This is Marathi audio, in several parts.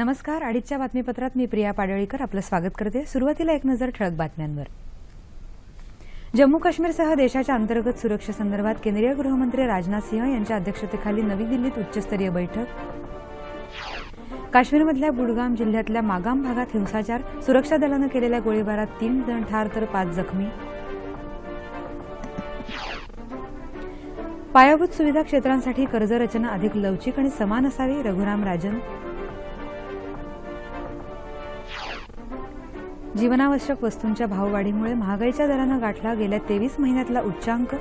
नमस्कार. आडीच्या बातमीपत्रात मी प्रिया पाडळीकर आपलं स्वागत करते. सुरुवातीला एक नजर ठळक बातम्यांवर. जम्मू काश्मीरसह देशाच्या अंतर्गत सुरक्षेसंदर्भात केंद्रीय गृहमंत्री राजनाथ सिंह यांच्या अध्यक्षतेखाली नवी दिल्लीत उच्चस्तरीय बैठक. काश्मीरमधल्या बुडगाम जिल्ह्यातल्या मागाम भागात हिंसाचार, सुरक्षा दलानं केलेल्या गोळीबारात 3 जण ठार तर 5 जखमी. पायाभूत सुविधा क्षेत्रांसाठी कर्ज रचना अधिक लवचिक आणि समान असावी, रघुराम राजन. जीवनावश्यक वस्तूंच्या भाववाढीमुळे महागाईच्या दरानं गाठला गेल्या 23 महिन्यातला उच्चांक.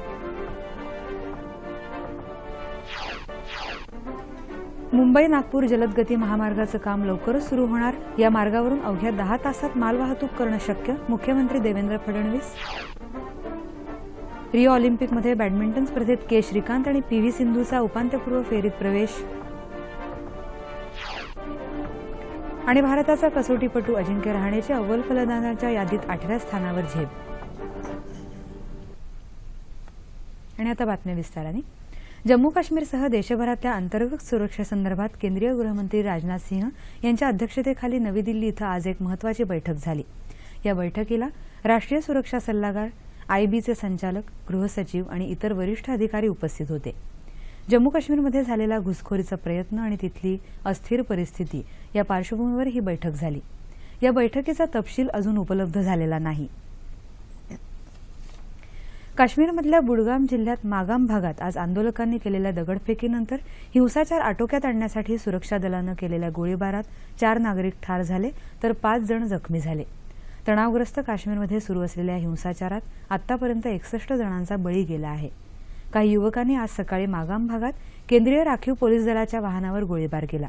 मुंबई नागपूर जलदगती महामार्गाचं काम लवकरच सुरू होणार. या मार्गावरून अवघ्या 10 तासात मालवाहतूक करणं शक्य, मुख्यमंत्री देवेंद्र फडणवीस. रिओ ऑलिम्पिकमध्ये बॅडमिंटन स्पर्धेत के श्रीकांत आणि पीव्ही सिंधूचा उपांत्यपूर्व फेरीत प्रवेश. आणि भारताचा कसोटीपटू अजिंक्य रहाणेच्या अव्वल फलंदाजांच्या यादीत 8व्या स्थानावर झेप. आणि आता बातम्या विस्ताराने. जम्मू काश्मीरसह देशभरातल्या अंतर्गत सुरक्षेसंदर्भात केंद्रीय गृहमंत्री राजनाथ सिंह यांच्या अध्यक्षतेखाली नवी दिल्ली इथं आज एक महत्त्वाची बैठक झाली. या बैठकीला राष्ट्रीय सुरक्षा सल्लागार, आयबीचे संचालक, गृहसचिव आणि इतर वरिष्ठ अधिकारी उपस्थित होते. जम्मू काश्मीरमध्ये झालेला घुसखोरीचा प्रयत्न आणि तिथली अस्थिर परिस्थिती या पार्श्वभूमीवर ही बैठक झाली. या बैठकीचा तपशील अजून उपलब्ध झालेला नाही. काश्मीरमधल्या बुडगाम जिल्ह्यात मागाम भागात आज आंदोलकांनी केलेल्या दगडफेकीनंतर हिंसाचार आटोक्यात आणण्यासाठी सुरक्षा दलानं केलेल्या गोळीबारात 4 नागरिक ठार झाले तर 5 जण जखमी झाले. तणावग्रस्त काश्मीरमध्ये सुरू असलेल्या हिंसाचारात आतापर्यंत 61 जणांचा बळी गेला आहे. काही युवकांनी आज सकाळी मागाम भागात केंद्रीय राखीव पोलीस दलाच्या वाहनावर गोळीबार केला.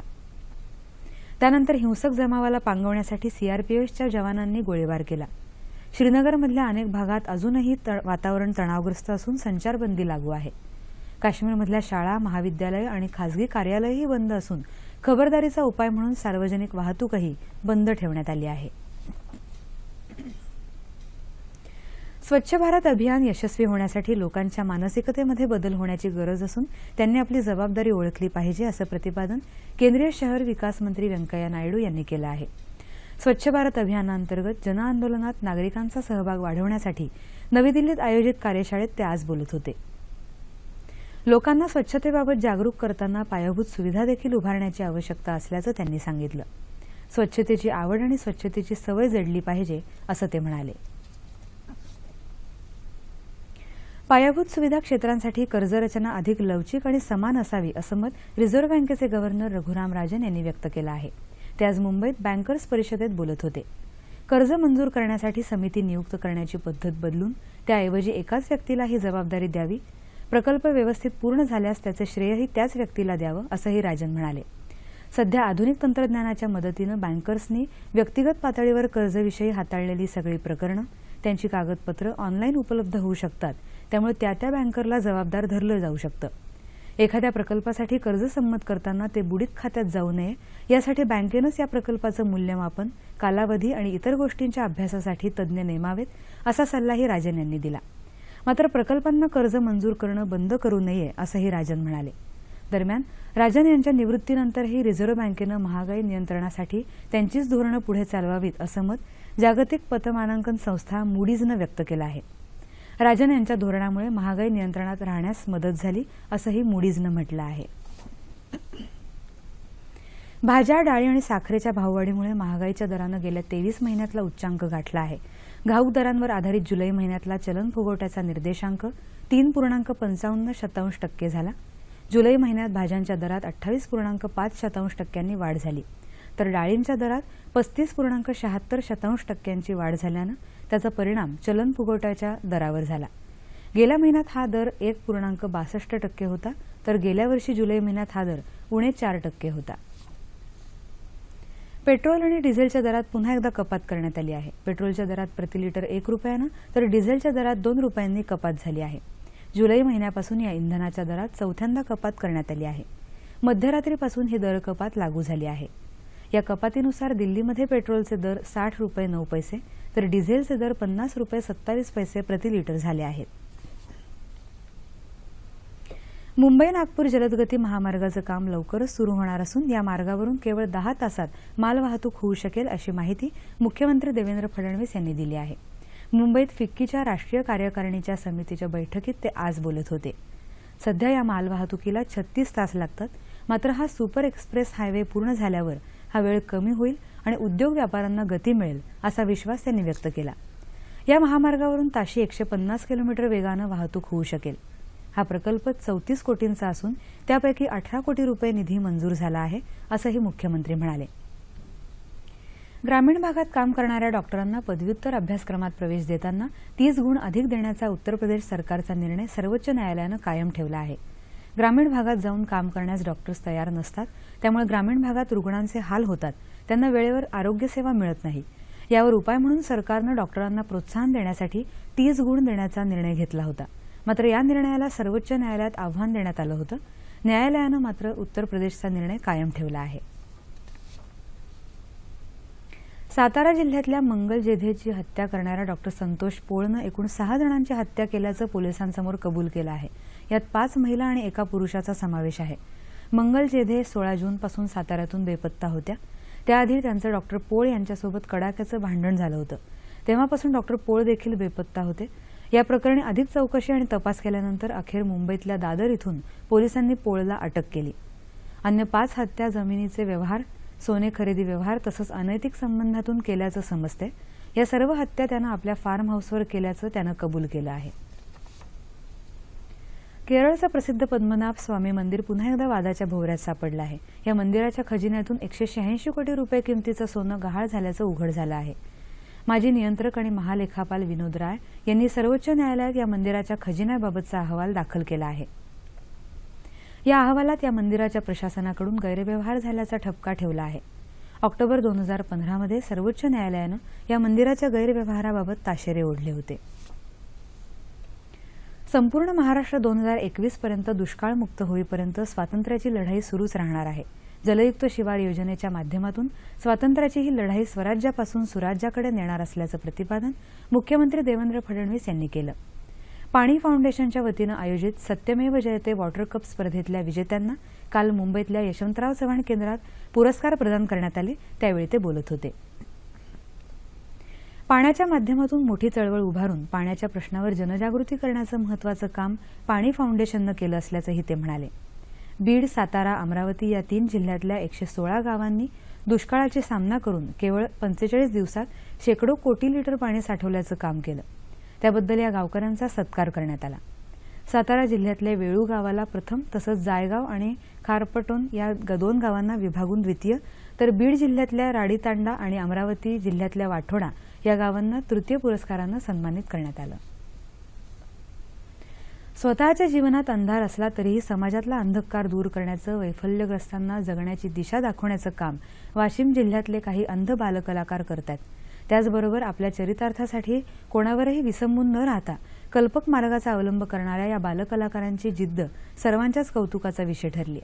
त्यानंतर हिंसक जमावाला पांगवण्यासाठी सीआरपीएफच्या जवानांनी गोळीबार केला. श्रीनगरमधल्या अनेक भागात अजूनही वातावरण तणावग्रस्त असून संचारबंदी लागू आहे. काश्मीरमधल्या शाळा, महाविद्यालय आणि खासगी कार्यालयही बंद असून खबरदारीचा उपाय म्हणून सार्वजनिक वाहतूकही बंद ठेवण्यात आली आहे. स्वच्छ भारत अभियान यशस्वी होण्यासाठी लोकांच्या मानसिकतेमध्ये बदल होण्याची गरज असून त्यांनी आपली जबाबदारी ओळखली पाहिजे, असं प्रतिपादन केंद्रीय शहर विकास मंत्री व्यंकय्या नायडू यांनी केलं आहे. स्वच्छ भारत अभियानाअंतर्गत जनआंदोलनात नागरिकांचा सहभाग वाढवण्यासाठी नवी दिल्लीत आयोजित कार्यशाळेत ते आज बोलत होते. लोकांना स्वच्छतेबाबत जागरूक करताना पायाभूत सुविधा देखील उभारण्याची आवश्यकता असल्याचं त्यांनी सांगितलं. स्वच्छतेची आवड आणि स्वच्छतेची सवय जडली पाहिजे, असं ते म्हणाले. पायाभूत सुविधा क्षेत्रांसाठी कर्ज रचना अधिक लवचिक आणि समान असावी, असं मत रिझर्व्ह बँकेचे गव्हर्नर रघुराम राजन यांनी व्यक्त केलं आहे. ते आज मुंबईत बँकर्स परिषदेत बोलत होते. कर्ज मंजूर करण्यासाठी समिती नियुक्त करण्याची पद्धत बदलून त्याऐवजी एकाच व्यक्तीला ही जबाबदारी द्यावी, प्रकल्प व्यवस्थित पूर्ण झाल्यास त्याचे श्रेयही त्याच व्यक्तीला द्यावं, असंही राजन म्हणाले. सध्या आधुनिक तंत्रज्ञानाच्या मदतीनं बँकर्सनी व्यक्तिगत पातळीवर कर्जविषयी हाताळलेली सगळी प्रकरणं, त्यांची कागदपत्रं ऑनलाईन उपलब्ध होऊ शकतात. त्यामुळे त्या बँकरला जबाबदार धरलं जाऊ शकतं. एखाद्या प्रकल्पासाठी कर्ज संमत करताना ते बुडीत खात्यात जाऊ नये, यासाठी बँकेनंच या प्रकल्पाचं मूल्यमापन, कालावधी आणि इतर गोष्टींच्या अभ्यासासाठी तज्ज्ञ नेमावेत, असा सल्लाही राजन यांनी दिला. मात्र प्रकल्पांना कर्ज मंजूर करणं बंद करू नये, असंही राजन म्हणाले. दरम्यान राजन यांच्या निवृत्तीनंतरही रिझर्व्ह बँकेनं महागाई नियंत्रणासाठी त्यांचीच धोरणं पुढे चालवावीत, असं मत जागतिक पतमानांकन संस्था मूडीजनं व्यक्त केलं आहे. राजन यांच्या धोरणामुळे महागाई नियंत्रणात राहण्यास मदत झाली, असंही मूडीजनं म्हटलं आहे. भाज्या, डाळी आणि साखरेच्या भाववाढीमुळे महागाईच्या दरानं गेल्या 23 महिन्यातला उच्चांक गाठला आहे. घाऊक दरांवर आधारित जुलै महिन्यातला चलन फुगवट्याचा निर्देशांक 3.55% झाला. जुलै महिन्यात भाज्यांच्या दरात 28.5% वाढ झाली, तर डाळींच्या दरात 35.76% वाढ झाल्यानं त्याचा परिणाम चलन फुगवट्याच्या दरावर झाला. गेल्या महिन्यात हा दर 1.62% होता, तर गेल्या वर्षी जुलै महिन्यात हा दर उणे 4% होता. पेट्रोल आणि डिझेलच्या दरात पुन्हा एकदा कपात करण्यात आली आहे. पेट्रोलच्या दरात प्रति लिटर 1 रुपयानं तर डिझेलच्या दरात 2 रुपयांनी कपात झाली आहे. जुलै महिन्यापासून या इंधनाच्या दरात चौथ्यांदा कपात करण्यात आली आहे. मध्यरात्रीपासून ही दर कपात लागू झाली आहे. या कपातीनुसार दिल्लीमध्ये पेट्रोलचे दर 60 रुपये 9 पैसे तर डिझेलचे दर 50 रुपये 27 पैसे प्रति लिटर झाले आहेत. मुंबई नागपूर जलदगती महामार्गाचं काम लवकरच सुरू होणार असून या मार्गावरून केवळ 10 तासात मालवाहतूक होऊ शकेल अशी माहिती मुख्यमंत्री देवेंद्र फडणवीस यांनी दिली आहे। मुंबईत फिक्कीच्या राष्ट्रीय कार्यकारिणीच्या समितीच्या बैठकीत ते आज बोलत होते। सध्या या मालवाहतुकीला 36 तास लागतात, मात्र हा सुपर एक्सप्रेस हायवे पूर्ण झाल्यावर हा वेळ कमी होईल आणि उद्योग व्यापाऱ्यांना गती मिळेल असा विश्वास त्यांनी व्यक्त केला। या महामार्गावरून ताशी 150 किलोमीटर वेगाने वाहतूक होऊ शकेल। हा प्रकल्प 34 कोटींचा असून त्यापैकी 18 कोटी रुपये निधी मंजूर झाला आहे असंही मुख्यमंत्री म्हणाले। ग्रामीण भागात काम करणाऱ्या डॉक्टरांना पदव्युत्तर अभ्यासक्रमात प्रवेश देताना 30 गुण अधिक देण्याचा उत्तर प्रदेश सरकारचा निर्णय सर्वोच्च न्यायालयानं कायम ठेवला आहे। ग्रामीण भागात जाऊन काम करण्यास डॉक्टर्स तयार नसतात, त्यामुळे ग्रामीण भागात रुग्णांचे हाल होतात, त्यांना वेळेवर आरोग्य सेवा मिळत नाही। यावर उपाय म्हणून सरकारनं डॉक्टरांना प्रोत्साहन देण्यासाठी 30 गुण देण्याचा निर्णय घेतला होता। मात्र या निर्णयाला सर्वोच्च न्यायालयात आव्हान देण्यात आलं होतं। न्यायालयानं मात्र उत्तर प्रदेशचा निर्णय कायम ठेवला आहे। सातारा जिल्ह्यातल्या मंगल जेधेची हत्या करणाऱ्या डॉक्टर संतोष पोळनं एकूण 6 जणांची हत्या केल्याचं पोलिसांसमोर कबूल केलं आहे। यात 5 महिला आणि एका पुरुषाचा समावेश आहे। मंगल जेधे 16 जूनपासून साताऱ्यातून बेपत्ता होत्या। त्याआधी त्यांचं डॉक्टर पोळ यांच्यासोबत कडाक्याचं भांडण झालं होतं। तेव्हापासून डॉक्टर पोळ देखील बेपत्ता होते। या प्रकरणी अधिक चौकशी आणि तपास केल्यानंतर अखेर मुंबईतल्या दादर इथून पोलिसांनी पोळला अटक केली। अन्य 5 हत्या जमिनीचे व्यवहार, सोने खरेदी व्यवहार तसंच अनैतिक संबंधातून केल्याचं समजते। या सर्व हत्या त्यानं आपल्या फार्म हाऊसवर केल्याचं त्यानं कबूल केलं आहे। केरळचं प्रसिद्ध पद्मनाभ स्वामी मंदिर पुन्हा एकदा वादाच्या भोवऱ्यात सापडलं आहे। या मंदिराच्या खजिन्यातून 186 कोटी रुपये किमतीचं सोनं गहाळ झाल्याचं उघड झालं आहे। माजी नियंत्रक आणि महालेखापाल विनोद राय यांनी सर्वोच्च न्यायालयात या मंदिराच्या खजिन्याबाबतचा अहवाल दाखल केला आहे। या अहवालात या मंदिराच्या प्रशासनाकडून गैरव्यवहार झाल्याचा ठपका ठेवला आहे। ऑक्टोबर 2015 मध्ये सर्वोच्च न्यायालयानं या मंदिराच्या गैरव्यवहाराबाबत ताशेरे ओढले होते। संपूर्ण महाराष्ट्र 2021 पर्यंत दुष्काळमुक्त होईपर्यंत स्वातंत्र्याची लढाई सुरूच राहणार आहे। जलयुक्त शिवार योजनेच्या माध्यमातून स्वातंत्र्याची ही लढाई स्वराज्यापासून सुराज्याकडे नेणार असल्याचं प्रतिपादन मुख्यमंत्री देवेंद्र फडणवीस यांनी केलं। पाणी फाउंडेशनच्या वतीनं आयोजित सत्यमेव जयते वॉटर कप स्पर्धेतल्या विजेत्यांना काल मुंबईतल्या यशवंतराव चव्हाण केंद्रात पुरस्कार प्रदान करण्यात आले, त्यावेळी ते बोलत होते। पाण्याच्या माध्यमातून मोठी चळवळ उभारून पाण्याच्या प्रश्नावर जनजागृती करण्याचं महत्त्वाचं काम पाणी फाउंडेशननं केलं असल्याचंही ते म्हणाले। बीड, सातारा, अमरावती या 3 जिल्ह्यातल्या 116 गावांनी दुष्काळाची सामना करून केवळ 45 दिवसात शेकडो कोटी लिटर पाणी साठवल्याचं काम केलं। त्याबद्दल या गावकऱ्यांचा सत्कार करण्यात आला। सातारा जिल्ह्यातल्या वेळू गावाला प्रथम तसंच जायगाव आणि खारपटोन या 2 गावांना विभागून द्वितीय, तर बीड जिल्ह्यातल्या राडीतांडा आणि अमरावती जिल्ह्यातल्या वाठोडा या गावांना तृतीय पुरस्कारानं सन्मानित करण्यात आलं। स्वतःच्या जीवनात अंधार असला तरीही समाजातला अंधकार दूर करण्याचं, वैफल्यग्रस्तांना जगण्याची दिशा दाखवण्याचं काम वाशिम जिल्ह्यातले काही अंध बालकलाकार करतात। त्याचबरोबर आपल्या चरितार्थासाठी कोणावरही विसंबून न राहता कल्पक मार्गाचा अवलंब करणाऱ्या या बालकलाकारांची जिद्द सर्वांच्याच कौतुकाचा विषय ठरली।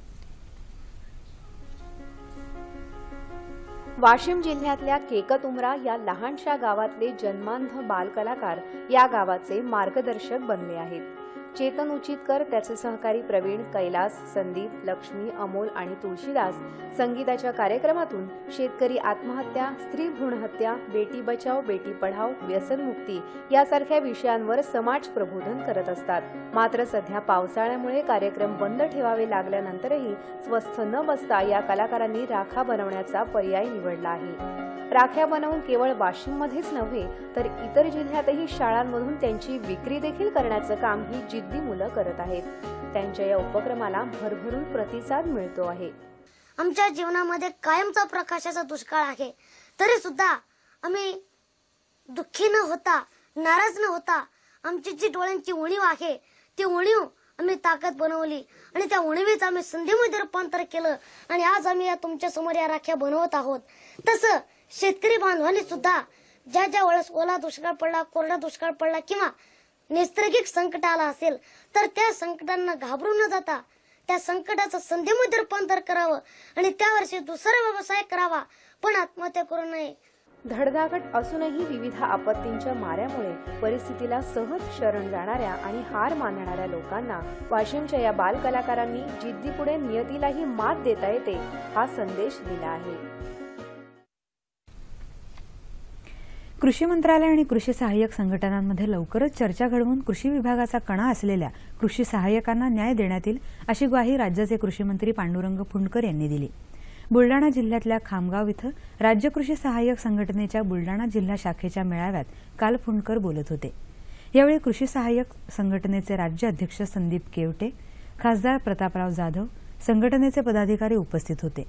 वाशिम जिल्ह्यातल्या केकतउमरा या लहानशा गावातले जन्मांध बालकलाकार या गावाचे मार्गदर्शक बनले आहेत। चेतन उचितकर, त्याचे सहकारी प्रवीण, कैलास, संदीप, लक्ष्मी, अमोल आणि तुळशीदास संगीताच्या कार्यक्रमातून शेतकरी आत्महत्या, स्त्री भ्रूणहत्या, बेटी बचाव बेटी पढाव, व्यसनमुक्ती यासारख्या विषयांवर समाज प्रबोधन करत असतात। मात्र सध्या पावसाळ्यामुळे कार्यक्रम बंद ठेवावे लागल्यानंतरही स्वस्थ न बसता या कलाकारांनी राखा बनवण्याचा पर्याय निवडला आहे। राख्या बनवून केवळ वाशिममध्येच नव्हे तर इतर जिल्ह्यातही शाळांमधून त्यांची विक्री देखील करण्याचं काम ही जिद्दी मुलं करत आहेत। त्यांच्या या उपक्रमाला भरभरून प्रतिसाद मिळतो आहे। आमच्या जीवनामध्ये कायमचा प्रकाशाचा दुष्काळ आहे, तरी सुद्धा आम्ही दुःखी न होता, नाराज न होता, आमची जी डोळ्यांची उणीव आहे ती उणीव आम्ही ताकद बनवली आणि त्या उणीवीचं आम्ही संधीमध्ये रूपांतर केलं आणि आज आम्ही या तुमच्या समोर या राख्या बनवत आहोत। तसं शेतकरी बांधवांनी सुद्धा ज्या ज्या वेळेस ओला दुष्काळ पडला, कोरडा दुष्काळ पडला किंवा नैसर्गिक संकट आला असेल तर त्या संकटांना घाबरून न जाता त्या संकटाचं संधीमध्ये रूपांतर करावं आणि त्या वर्षी दुसरा व्यवसाय करावा, पण आत्महत्या करू नये। धडधाकट असूनही विविध आपत्तींच्या माऱ्यामुळे परिस्थितीला सहज शरण जाणाऱ्या आणि हार मानणाऱ्या लोकांना वाशिमच्या या बाल कलाकारांनी जिद्दीपुढे नियतीलाही मात देता येते हा संदेश दिला आहे। कृषी मंत्रालय आणि कृषी सहाय्यक संघटनांमध्ये लवकरच चर्चा घडवून कृषी विभागाचा कणा असलेल्या कृषी सहाय्यकांना न्याय देण्यात येईल अशी ग्वाही राज्याचे कृषी मंत्री पांडुरंग फुंडकर यांनी दिली। बुलडाणा जिल्ह्यातल्या खामगाव इथं राज्य कृषी सहाय्यक संघटनेच्या बुलडाणा जिल्हा शाखेच्या मेळाव्यात काल फुंडकर बोलत होते। यावेळी कृषी सहाय्यक संघटनेचे राज्य अध्यक्ष संदीप केवटे, खासदार प्रतापराव जाधव, संघटनेचे पदाधिकारी उपस्थित होते।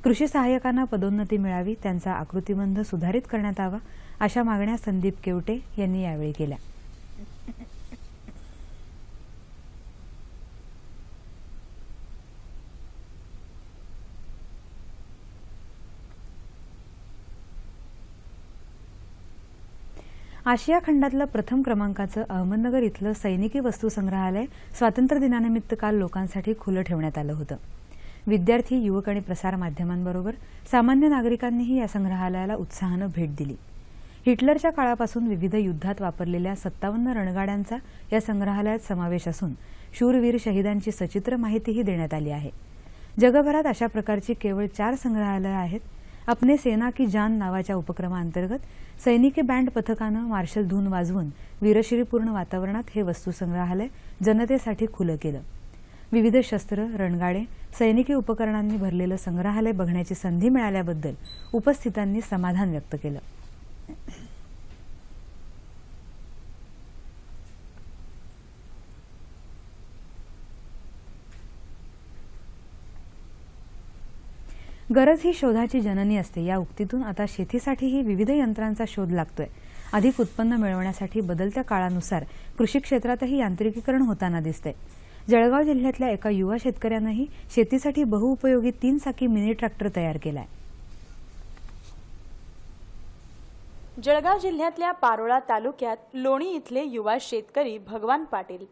कृषी सहाय्यकांना पदोन्नती मिळावी, त्यांचा आकृतिबंध सुधारित करण्यात यावा अशा मागण्या संदीप केवटे यांनी यावेळी केल्या। आशिया खंडातलं प्रथम क्रमांकाचं अहमदनगर इथलं सैनिकी वस्तू संग्रहालय स्वातंत्र्य दिनानिमित्त काल लोकांसाठी खुलं ठेवण्यात आलं होतं। विद्यार्थी, युवक आणि प्रसार माध्यमांबरोबर सामान्य नागरिकांनीही या संग्रहालयाला उत्साहानं भेट दिली। हिटलरच्या काळापासून विविध युद्धात वापरलेल्या 57 रणगाड्यांचा या संग्रहालयात समावेश असून शूरवीर शहीदांची सचित्र माहितीही देण्यात आली आहे। जगभरात अशा प्रकारची केवळ 4 संग्रहालये आहेत। अपने सेना की जान नावाच्या उपक्रमाअंतर्गत सैनिकी बँड पथकानं मार्शल धून वाजवून वीरश्रीपूर्ण वातावरणात हे वस्तू संग्रहालय जनतेसाठी खुलं केलं। विविध शस्त्र, रणगाडे, सैनिकी उपकरणांनी भरलेलं संग्रहालय बघण्याची संधी मिळाल्याबद्दल उपस्थितांनी समाधान व्यक्त केलं। गरज ही शोधाची जननी असते या उक्तीतून आता शेतीसाठीही विविध यंत्रांचा शोध लागतोय। अधिक उत्पन्न मिळवण्यासाठी बदलत्या काळानुसार कृषी क्षेत्रातही यांत्रिकीकरण होताना दिसते। जळगाव जिल्ह्यातल्या एका युवा शेतकऱ्यानंही शेतीसाठी बहुउपयोगी 3 चाकी मिनी ट्रॅक्टर तयार केलाय। जळगाव जिल्ह्यातल्या पारोळा तालुक्यात लोणी इथले युवा शेतकरी भगवान पाटील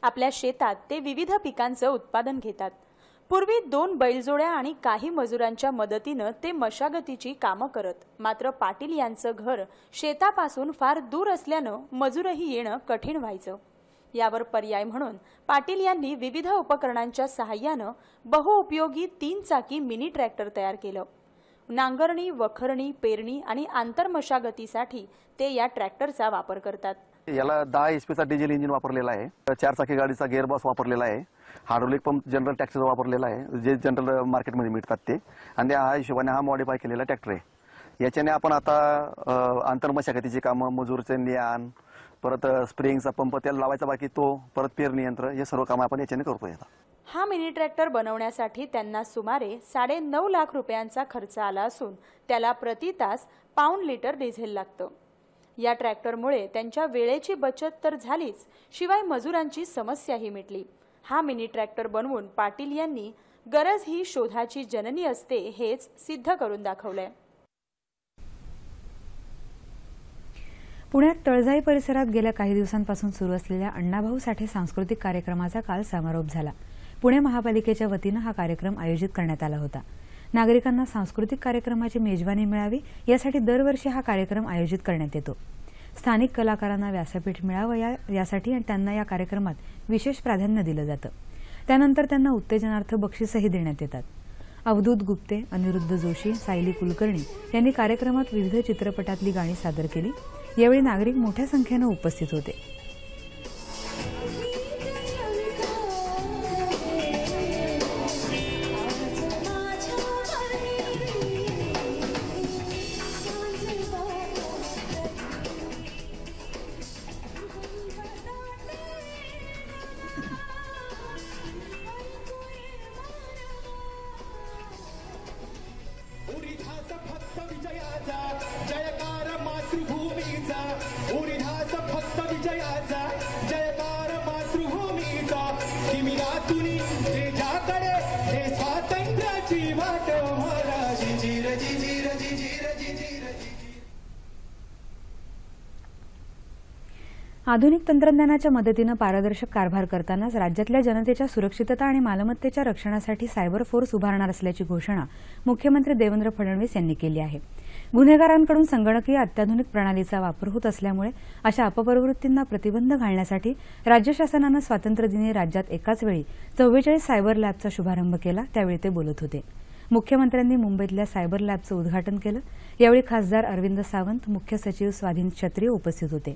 आपल्या शेतात ते विविध पिकांचं उत्पादन घेतात। पूर्वी 2 बैलजोड्या आणि काही मजुरांच्या मदतीनं ते मशागतीची कामं करत, मात्र पाटील यांचं घर शेतापासून फार दूर असल्यानं मजूरही येणं कठीण व्हायचं। यावर पर्याय म्हणून पाटील यांनी विविध उपकरणांच्या सहाय्यानं बहुउपयोगी 3 चाकी मिनी ट्रॅक्टर तयार केलं। नांगरणी, वखरणी, पेरणी आणि आंतरमशागतीसाठी ते या ट्रॅक्टरचा वापर करतात। याला 10 HP डिझेल इंजिन वापरलेला आहे। 4 चाकी गाडीचा गिअरबॉक्स वापरलेला आहे। हायड्रोलिक पंप जनरल ट्रॅक्टर वापरलेला आहे, जे जनरल मार्केटमध्ये मिळतात ते, आणि हा हिशोबाने हा मॉडिफाय केलेला ट्रॅक्टर आहे। याच्याने आपण आता आंतरमशागतीची कामं, मजूरचे ज्ञान, परत स्प्रेइंगचा पंप त्याला लावायचा बाकी तो, परत पेरणी यंत्र, हे सर्व कामं आपण याच्याने करतोय। हा मिनी ट्रॅक्टर बनवण्यासाठी त्यांना सुमारे 9.5 लाख रुपयांचा खर्च आला असून त्याला प्रति तास पाऊण लिटर डिझेल लागतं। या ट्रॅक्टरमुळे त्यांच्या वेळेची बचत तर झालीच, शिवाय मजुरांची समस्याही मिटली। हा मिनी ट्रॅक्टर बनवून पाटील यांनी गरज ही शोधाची जननी असते हेच सिद्ध करून दाखवलंय। पुण्यात तळजाई परिसरात गेल्या काही दिवसांपासून सुरू असलेल्या अण्णाभाऊ साठे सांस्कृतिक कार्यक्रमाचा काल समारोप झाला। पुणे महापालिकेच्या वतीनं हा कार्यक्रम आयोजित करण्यात आला होता। नागरिकांना सांस्कृतिक कार्यक्रमाची मेजवानी मिळावी यासाठी दरवर्षी हा कार्यक्रम आयोजित करण्यात येतो। स्थानिक कलाकारांना व्यासपीठ मिळावं यासाठी त्यांना या कार्यक्रमात विशेष प्राधान्य दिलं जातं। त्यानंतर त्यांना उत्तेजनार्थ बक्षीसही देण्यात येतात। अवधूत गुप्ते, अनिरुद्ध जोशी, सायली कुलकर्णी यांनी कार्यक्रमात विविध चित्रपटातली गाणी सादर केली। यावेळी नागरिक मोठ्या संख्येनं उपस्थित होते। आधुनिक तंत्रज्ञानाच्या मदतीनं पारदर्शक कारभार करतानाच राज्यातल्या जनतेच्या सुरक्षितता आणि मालमत्तेच्या रक्षणासाठी सायबर फोर्स उभारणार असल्याची घोषणा मुख्यमंत्री देवेंद्र फडणवीस यांनी केली आहे। गुन्हेगारांकडून संगणकीय अत्याधुनिक प्रणालीचा वापर होत असल्यामुळे अशा अपप्रवृत्तींना प्रतिबंध घालण्यासाठी राज्य शासनानं स्वातंत्र्यदिनी राज्यात एकाच वेळी 44 सायबर लॅबचा शुभारंभ केला, त्यावेळी ते बोलत होते. मुख्यमंत्र्यांनी मुंबईतल्या सायबर लॅबचं उद्घाटन केलं. यावेळी खासदार अरविंद सावंत, मुख्य सचिव स्वाधीन क्षत्रिय उपस्थित होते.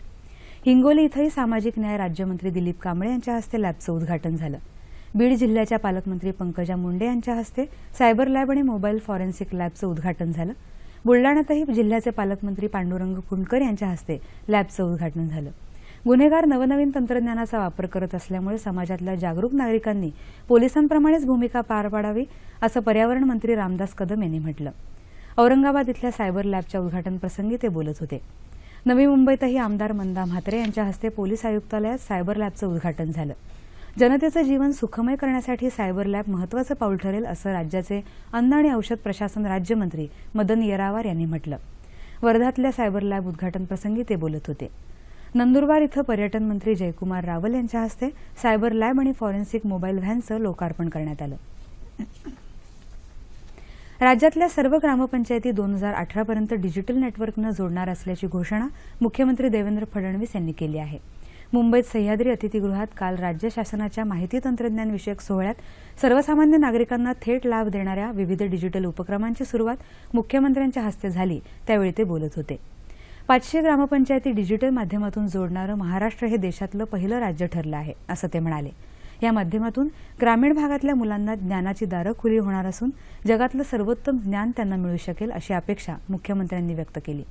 हिंगोली इथंही सामाजिक न्याय राज्यमंत्री दिलीप कांबळे यांच्या हस्ते लॅबचं उद्घाटन झालं. बीड जिल्ह्याच्या पालकमंत्री पंकजा मुंडे यांच्या हस्ते सायबर लॅब आणि मोबाईल फॉरेन्सिक लॅबचं उद्घाटन झालं. बुलडाण्यातही जिल्ह्याचे पालकमंत्री पांडुरंग फुंडकर यांच्या हस्ते लॅबचं उद्घाटन झालं. गुन्हेगार नवनवीन तंत्रज्ञानाचा वापर करत असल्यामुळे समाजातल्या जागरूक नागरिकांनी पोलिसांप्रमाणेच भूमिका पार पाडावी, असं पर्यावरण मंत्री रामदास कदम यांनी म्हटलं. औरंगाबाद इथल्या सायबर लॅबच्या उद्घाटन प्रसंगी ते बोलत होते. नवी मुंबईतही आमदार मंदा म्हात्रे यांच्या हस्ते पोलीस आयुक्तालयात सायबर लॅबचं उद्घाटन झालं. जनतेचं जीवन सुखमय करण्यासाठी सायबर लॅब महत्त्वाचं पाऊल ठरेल, असं राज्याचे अन्न आणि औषध प्रशासन राज्यमंत्री मदन येरावार यांनी म्हटलं. वर्ध्यातल्या सायबर लॅब उद्घाटन प्रसंगी ते बोलत होते. नंदुरबार इथं पर्यटन मंत्री जयकुमार रावल यांच्या हस्ते सायबर लॅब आणि फॉरेन्सिक मोबाईल व्हॅनचं लोकार्पण करण्यात आलं. राज्यातल्या सर्व ग्रामपंचायती 2018 पर्यंत डिजिटल नेटवर्कनं जोडणार असल्याची घोषणा मुख्यमंत्री देवेंद्र फडणवीस यांनी केली आहे. मुंबईत सह्याद्री अतिथीगृहात काल राज्य शासनाच्या माहिती तंत्रज्ञान विषयक सोहळ्यात सर्वसामान्य नागरिकांना थेट लाभ देणाऱ्या विविध डिजिटल उपक्रमांची सुरुवात मुख्यमंत्र्यांच्या हस्ते झाली, त्यावेळी ते बोलत होते. 500 ग्रामपंचायती डिजिटल माध्यमातून जोडणारं महाराष्ट्र हे देशातलं पहिलं राज्य ठरलं आहे, असं ते म्हणाले. या माध्यमातून ग्रामीण भागातल्या मुलांना ज्ञानाची दारं खुली होणार असून जगातलं सर्वोत्तम ज्ञान त्यांना मिळू शकेल, अशी अपेक्षा मुख्यमंत्र्यांनी व्यक्त केली.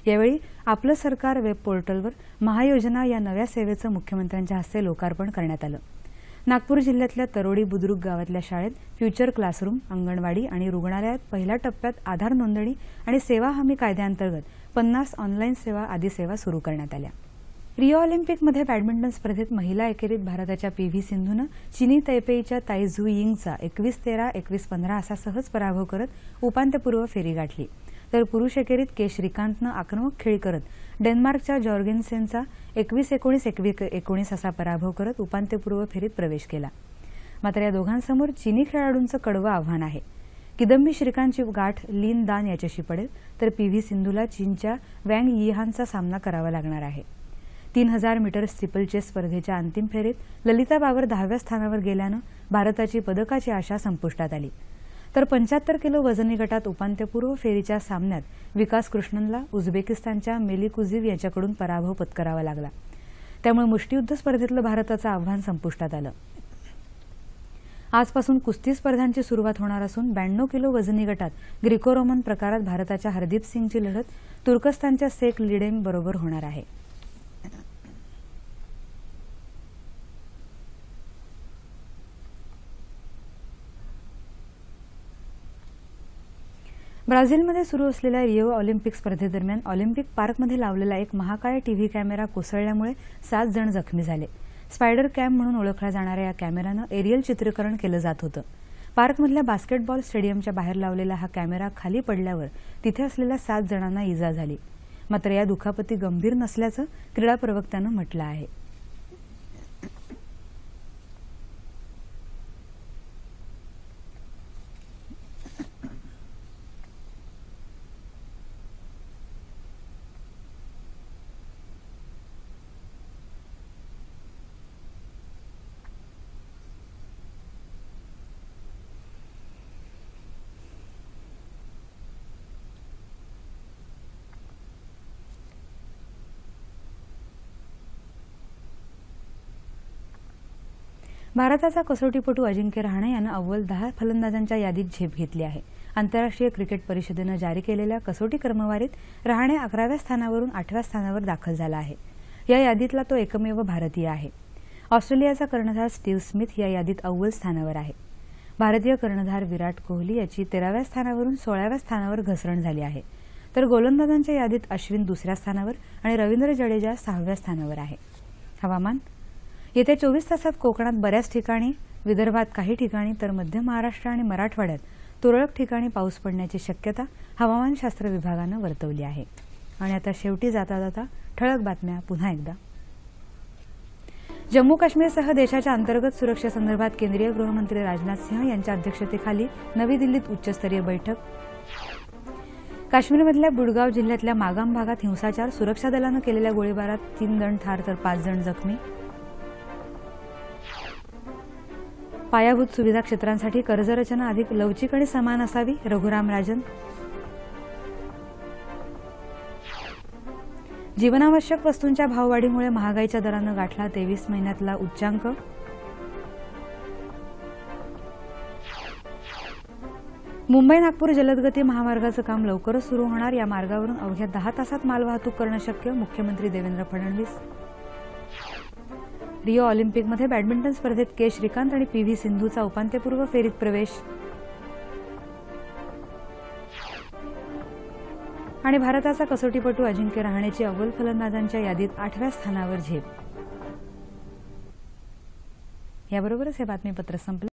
यावेळी आपलं सरकार वेब पोर्टलवर महायोजना या नव्या सेवेचं मुख्यमंत्र्यांच्या हस्ते लोकार्पण करण्यात आलं. नागपूर जिल्ह्यातल्या तरोडी बुद्रुक गावातल्या शाळेत फ्युचर क्लासरूम, अंगणवाडी आणि रुग्णालयात पहिल्या टप्प्यात आधार नोंदणी आणि सेवा हमी कायद्याअंतर्गत 50 ऑनलाईन सेवा आदी सेवा सुरू करण्यात आल्या. रिओ ऑलिम्पिकमध्ये बॅडमिंटन स्पर्धेत महिला एकेरीत भारताच्या पी.व्ही. सिंधूनं चीनी तैपेईच्या ताई झू यिंगचा 21-13, 21-15 असा सहज पराभव करत उपांत्यपूर्व फेरी गाठली. तर पुरुष एकेरीत के श्रीकांतनं आक्रमक खेळी करत डेन्मार्कच्या जॉर्गेन्सेनचा 21-19, 21-19 असा पराभव करत उपांत्यपूर्व फेरीत प्रवेश केला. मात्र या दोघांसमोर चीनी खेळाडूंचं कडवं आव्हान आहे. किदंबी श्रीकांतची गाठ लिन दान याच्याशी पडेल, तर पी.व्ही. सिंधूला चीनच्या वँग यिहानचा सामना करावा लागणार आहे. 3000 मीटर स्टिपल चेस स्पर्धेच्या अंतिम फेरीत ललिता बाबर 10व्या स्थानावर गेल्यानं भारताची पदकाची आशा संपुष्टात आली. तर 75 किलो वजनी गटात उपांत्यपूर्व फेरीच्या सामन्यात विकास कृष्णनला उझबेकिस्तानच्या मेलिकुझिव याच्याकडून पराभव पत्करावा लागला. त्यामुळे मुष्टियुद्ध स्पर्धेतलं भारताचं आव्हान संपुष्टात आलं. आजपासून कुस्ती स्पर्धांची सुरुवात होणार असून 92 किलो वजनी गटात ग्रीको रोमन प्रकारात भारताच्या हरदीप सिंगची लढत तुर्कस्तानच्या सेक लिडेंग बरोबर होणार आहे. ब्राझीलमध्ये सुरू असलेल्या रिओ ऑलिम्पिक स्पर्धेदरम्यान ऑलिम्पिक पार्कमध्ये लावलेला एक महाकाय टीव्ही कॅमेरा कोसळल्यामुळे 7 जण जखमी झाले. स्पायडर कॅम म्हणून ओळखला जाणाऱ्या या कॅमेरानं एरियल चित्रीकरण केलं जात होतं. पार्कमधल्या बास्केटबॉल स्टेडियमच्या बाहेर लावलेला हा कॅमेरा खाली पडल्यावर तिथे असलेल्या 7 जणांना इजा झाली. मात्र या दुखापती गंभीर नसल्याचं क्रीडा प्रवक्त्यानं म्हटलं आहे. भारताचा कसोटीपटू अजिंक्य रहाणे यानं अव्वल 10 फलंदाजांच्या यादीत झेप घेतली आहे. आंतरराष्ट्रीय क्रिकेट परिषदेनं जारी केलेल्या कसोटी क्रमवारीत रहाणे 11व्या स्थानावरून 8व्या स्थानावर दाखल झाला आहे. या यादीतला तो एकमेव भारतीय आहे. ऑस्ट्रेलियाचा कर्णधार स्टीव्ह स्मिथ या यादीत अव्वल स्थानावर आहे. भारतीय कर्णधार विराट कोहली याची 13व्या स्थानावरून 16व्या स्थानावर घसरण झाली आहे. तर गोलंदाजांच्या यादीत अश्विन 2ऱ्या स्थानावर आणि रवींद्र जडेजा 6व्या स्थानावर आहे. हवामान. येत्या 24 तासात कोकणात बऱ्याच ठिकाणी, विदर्भात काही ठिकाणी तर मध्य महाराष्ट्र आणि मराठवाड्यात तुरळक ठिकाणी पाऊस पडण्याची शक्यता हवामानशास्त्र विभागानं वर्तवली आहे. आणि आता शेवटी जाता जाता ठळक बातम्या पुन्हा एकदा. जम्मू काश्मीरसह देशाच्या अंतर्गत सुरक्षेसंदर्भात केंद्रीय गृहमंत्री राजनाथ सिंह यांच्या अध्यक्षतेखाली नवी दिल्लीत उच्चस्तरीय बैठक. काश्मीरमधल्या बुडगाव जिल्ह्यातल्या मागाम भागात हिंसाचार, सुरक्षा दलानं केलेल्या गोळीबारात 3 जण ठार तर 5 जण जखमी. पायाभूत सुविधा क्षेत्रांसाठी कर्जरचना अधिक लवचिक आणि समान असावी, रघुराम राजन. जीवनावश्यक वस्तूंच्या भाववाढीमुळे महागाईच्या दरानं गाठला 23 महिन्यातला उच्चांक. मुंबई नागपूर जलदगती महामार्गाचं काम लवकरच सुरू होणार. या मार्गावरून अवघ्या 10 तासात मालवाहतूक करणं शक्य, मुख्यमंत्री देवेंद्र फडणवीस. रिओ ऑलिम्पिकमध्ये बॅडमिंटन स्पर्धेत के श्रीकांत आणि PV सिंधूचा उपांत्यपूर्व फेरीत प्रवेश. आणि भारताचा कसोटीपटू अजिंक्य रहाणेची अव्वल फलंदाजांच्या यादीत 8व्या स्थानावर झेप. याबरोबरच हे बातमीपत्र संपलं.